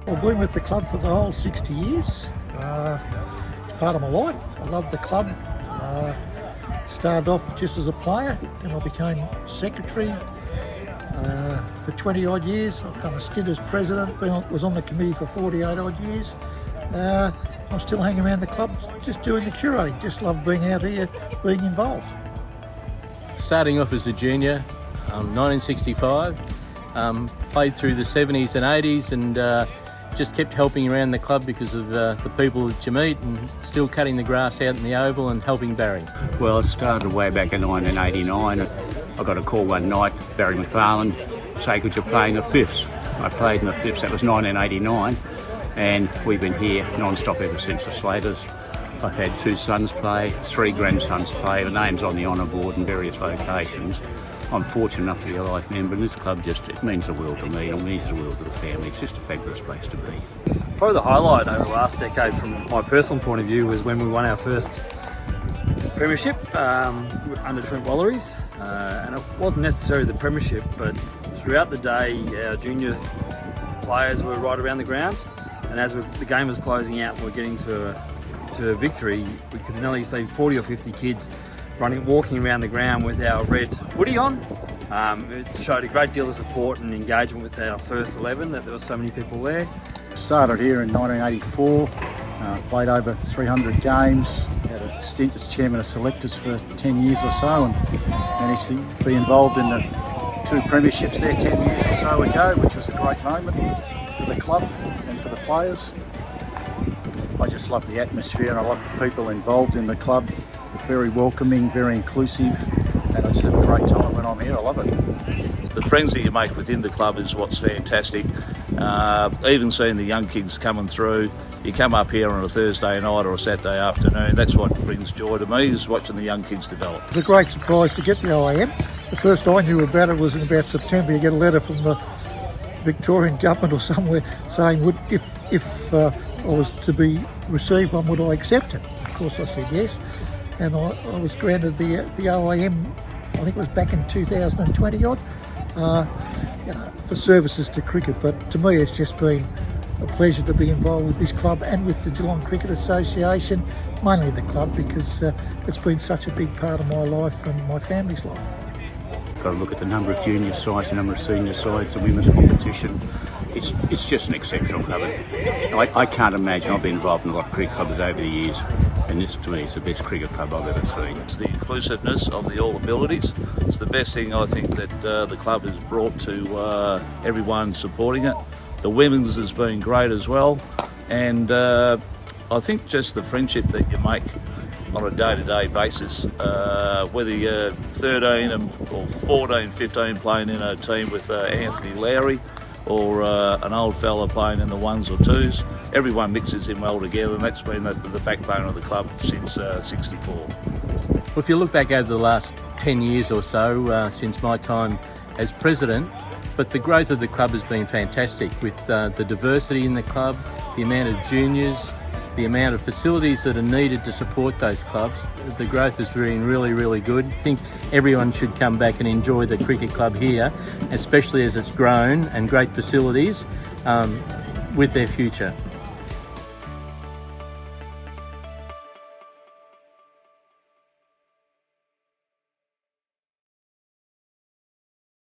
I've been with the club for the whole 60 years. It's part of my life. I love the club. Started off just as a player, then I became secretary for 20 odd years. I've done a stint as president, was on the committee for 48 odd years. I'm still hanging around the club, just doing the curating. Just love being out here, being involved. Starting off as a junior, 1965, played through the 70s and 80s, and just kept helping around the club because of the people that you meet, and still cutting the grass out in the oval and helping Barry. Well, it started way back in 1989. I got a call one night, Barry McFarlane, say, could you play in the fifths? I played in the fifths, that was 1989, and we've been here non-stop ever since, the Slaters. I've had 2 sons play, 3 grandsons play, the name's on the honour board in various locations. I'm fortunate enough to be a life member, and this club it means the world to me, and it means the world to the family. It's just a fabulous place to be. Probably the highlight over the last decade from my personal point of view was when we won our first premiership under Trent Wallaries, and it wasn't necessarily the premiership, but throughout the day our junior players were right around the ground, and as the game was closing out and we're getting to a victory, we could nearly see 40 or 50 kids walking around the ground with our red hoodie on. It showed a great deal of support and engagement with our first 11, that there were so many people there. Started here in 1984, played over 300 games, had a stint as chairman of selectors for 10 years or so, and managed to be involved in the 2 premierships there 10 years or so ago, which was a great moment for the club and for the players. I just love the atmosphere and I love the people involved in the club. Very welcoming, very inclusive, and I just have a great time when I'm here. I love it. The friends that you make within the club is what's fantastic. Even seeing the young kids coming through, you come up here on a Thursday night or a Saturday afternoon, that's what brings joy to me, is watching the young kids develop. It's a great surprise to get the OAM. The first I knew about it was in about September. You get a letter from the Victorian government or somewhere saying, if I was to be received one, would I accept it? Of course I said yes, and I was granted the OAM, I think it was back in 2020 odd, for services to cricket. But to me it's just been a pleasure to be involved with this club and with the Geelong Cricket Association, mainly the club, because it's been such a big part of my life and my family's life. Got to look at the number of junior sides, the number of senior sides, the women's competition. It's just an exceptional club. I can't imagine. I've been involved in a lot of cricket clubs over the years, and this to me is the best cricket club I've ever seen. It's the inclusiveness of the all abilities. It's the best thing I think that the club has brought to everyone supporting it. The women's has been great as well, and I think just the friendship that you make on a day-to-day basis, whether you're 13 or 14, 15 playing in a team with Anthony Lowry, or an old fella playing in the 1s or 2s, everyone mixes in well together, and that's been the backbone of the club since '64. Well, if you look back over the last 10 years or so, since my time as president, but the growth of the club has been fantastic, with the diversity in the club, the amount of juniors, the amount of facilities that are needed to support those clubs. The growth has been really, really good. I think everyone should come back and enjoy the cricket club here, especially as it's grown, and great facilities with their future.